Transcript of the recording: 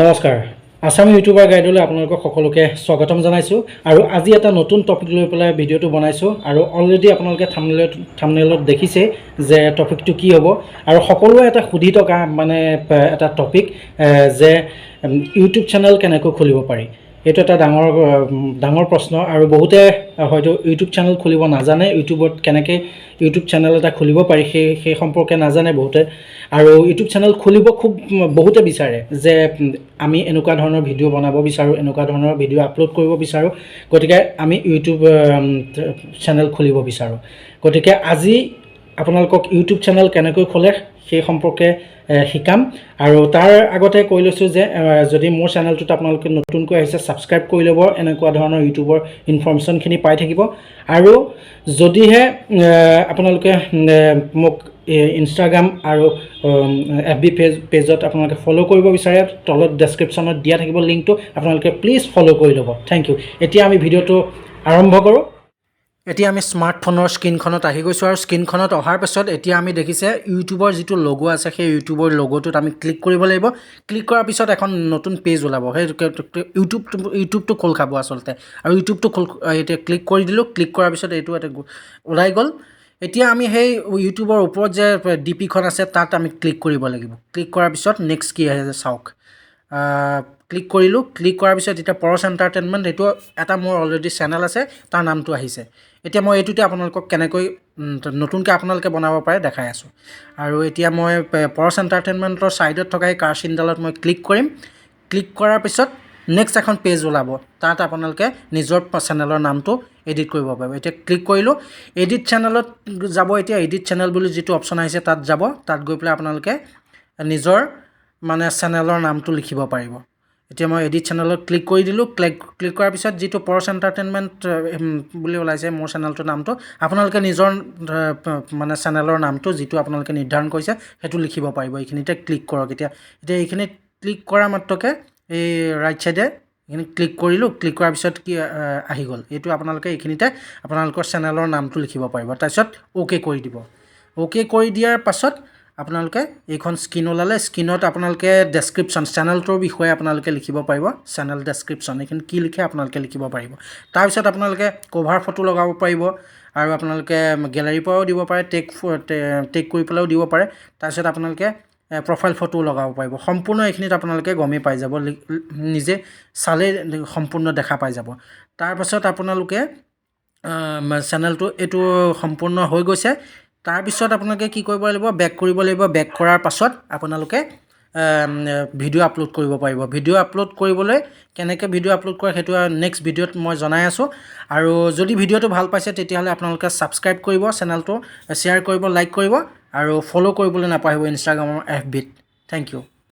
নমস্কাৰ আসামি ইউটিউবাৰ গাইডলৈ আপোনালোকক সকলোকে স্বাগতম জনাইছোঁ আৰু আজি এটা নতুন টপিক লৈ পেলাই ভিডিঅ'টো বনাইছোঁ আৰু অলৰেডি আপোনালোকে থাম্বনেইলত দেখিছে যে টপিকটো কি হ'ব আৰু সকলোৱে এটা সুধি থকা মানে এটা টপিক যে ইউটিউব চেনেল কেনেকৈ খুলিব পাৰি এইটো এটা ডাঙৰ প্ৰশ্ন আৰু বহুতে হয়তো ইউটিউব চেনেল খুলিব নাজানে ইউটিউবত কেনেকৈ ইউটিউব চেনেল এটা খুলিব পাৰি সেই সম্পৰ্কে নাজানে বহুতে আৰু ইউটিউব চেনেল খুলিব খুব বহুতে বিচাৰে যে আমি এনেকুৱা ধৰণৰ ভিডিঅ' বনাব বিচাৰোঁ এনেকুৱা ধৰণৰ ভিডিঅ' আপলোড কৰিব বিচাৰোঁ গতিকে আমি ইউটিউব চেনেল খুলিব বিচাৰোঁ গতিকে আজি আপোনালোকক ইউটিউব চেনেল কেনেকৈ খোলে সেই সম্পৰ্কে শিকাম আৰু তাৰ আগতে কৈ লৈছোঁ যে যদি মোৰ চেনেলটোত আপোনালোকে নতুনকৈ আহিছে ছাবস্ক্ৰাইব কৰি ল'ব এনেকুৱা ধৰণৰ ইউটিউবৰ ইনফৰমেশ্যনখিনি পাই থাকিব আৰু যদিহে আপোনালোকে মোক ইনষ্টাগ্ৰাম আৰু FB পেজত আপোনালোকে ফ'ল' কৰিব বিচাৰে তলত ডেছক্ৰিপশ্যনত দিয়া থাকিব লিংকটো আপোনালোকে প্লিজ ফ'ল' কৰি ল'ব থেংক ইউ এতিয়া আমি ভিডিঅ'টো আৰম্ভ কৰোঁ এতিয়া আমি স্মাৰ্টফোনৰ স্ক্ৰীনখনত আহি গৈছোঁ আৰু স্ক্ৰীনখনত অহাৰ পাছত এতিয়া আমি দেখিছে ইউটিউবৰ যিটো লগো আছে সেই ইউটিউবৰ লগোটোত আমি ক্লিক কৰিব লাগিব ক্লিক কৰাৰ পিছত এখন নতুন পেজ ওলাব সেই ইউটিউবটো খোল খাব আচলতে আৰু ইউটিউবটো এতিয়া ক্লিক কৰি দিলোঁ ক্লিক কৰাৰ পিছত এইটো এটা ওলাই গ'ল এতিয়া আমি সেই ইউটিউবৰ ওপৰত যে ডিপিখন আছে তাত আমি ক্লিক কৰিব লাগিব ক্লিক কৰাৰ পিছত নেক্সট কি আহে চাওক ক্লিক কৰিলোঁ ক্লিক কৰাৰ পিছত এতিয়া পৰশ এণ্টাৰটেইনমেণ্ট এইটো এটা মোৰ অলৰেডি চেনেল আছে তাৰ নামটো আহিছে এতিয়া মই এইটোতে আপোনালোকক কেনেকৈ নতুনকৈ আপোনালোকে বনাব পাৰে দেখাই আছোঁ আৰু এতিয়া মই পৰশ এণ্টাৰটেইনমেণ্টৰ ছাইডত থকা এই কাৰ চিনডালত মই ক্লিক কৰিম ক্লিক কৰাৰ পিছত নেক্সট এখন পেজ ওলাব তাত আপোনালোকে নিজৰ চেনেলৰ নামটো এডিট কৰিব পাৰিব এতিয়া ক্লিক কৰিলোঁ এডিট চেনেলত যাব এতিয়া এডিট চেনেল বুলি যিটো অপশ্যন আহিছে তাত যাব তাত গৈ পেলাই আপোনালোকে নিজৰ মানে চেনেলৰ নামটো লিখিব পাৰিব এতিয়া মই এডিট চেনেলত ক্লিক কৰি দিলোঁ ক্লিক কৰাৰ পিছত যিটো পৰশ এণ্টাৰটেইনমেণ্ট বুলি ওলাইছে মোৰ চেনেলটোৰ নামটো আপোনালোকে নিজৰ মানে চেনেলৰ নামটো যিটো আপোনালোকে নিৰ্ধাৰণ কৰিছে সেইটো লিখিব পাৰিব এইখিনিতে ক্লিক কৰক এতিয়া এইখিনিত ক্লিক কৰা মাত্ৰকে এই ৰাইট চাইডে এইখিনি ক্লিক কৰিলোঁ ক্লিক কৰাৰ পিছত কি আহি গ'ল এইটো আপোনালোকে এইখিনিতে আপোনালোকৰ চেনেলৰ নামটো লিখিব পাৰিব তাৰপিছত অ'কে কৰি দিব অ'কে কৰি দিয়াৰ পাছত আপোনালোকে এইখন স্ক্ৰীন ওলালে স্ক্ৰীনত আপোনালোকে ডেছক্ৰিপশ্যন চেনেলটোৰ বিষয়ে আপোনালোকে লিখিব পাৰিব চেনেল ডেছক্ৰিপশ্যন এইখিনি কি লিখে আপোনালোকে লিখিব পাৰিব তাৰপিছত আপোনালোকে কভাৰ ফটো লগাব পাৰিব আৰু আপোনালোকে গেলাৰীৰ পৰাও দিব পাৰে টেগ কৰি পেলাইও দিব পাৰে তাৰপিছত আপোনালোকে প্ৰফাইল ফটোও লগাব পাৰিব সম্পূৰ্ণ এইখিনিত আপোনালোকে গমেই পাই যাব নিজে চালে সম্পূৰ্ণ দেখা পাই যাব তাৰপাছত আপোনালোকে চেনেলটো এইটো সম্পূৰ্ণ হৈ গৈছে তাৰপিছত আপোনালোকে কি কৰিব লাগিব বেক কৰিব লাগিব বেক কৰাৰ পাছত আপোনালোকে ভিডিঅ' আপলোড কৰিব পাৰিব ভিডিঅ' আপলোড কৰিবলৈ কেনেকৈ ভিডিঅ' আপলোড কৰে সেইটো নেক্সট ভিডিঅ'ত মই জনাই আছোঁ আৰু যদি ভিডিঅ'টো ভাল পাইছে তেতিয়াহ'লে আপোনালোকে ছাবস্ক্ৰাইব কৰিব চেনেলটো শ্বেয়াৰ কৰিব লাইক কৰিব আৰু ফ'ল' কৰিবলৈ নাপাহৰিব ইনষ্টাগ্ৰামৰ FBত থেংক ইউ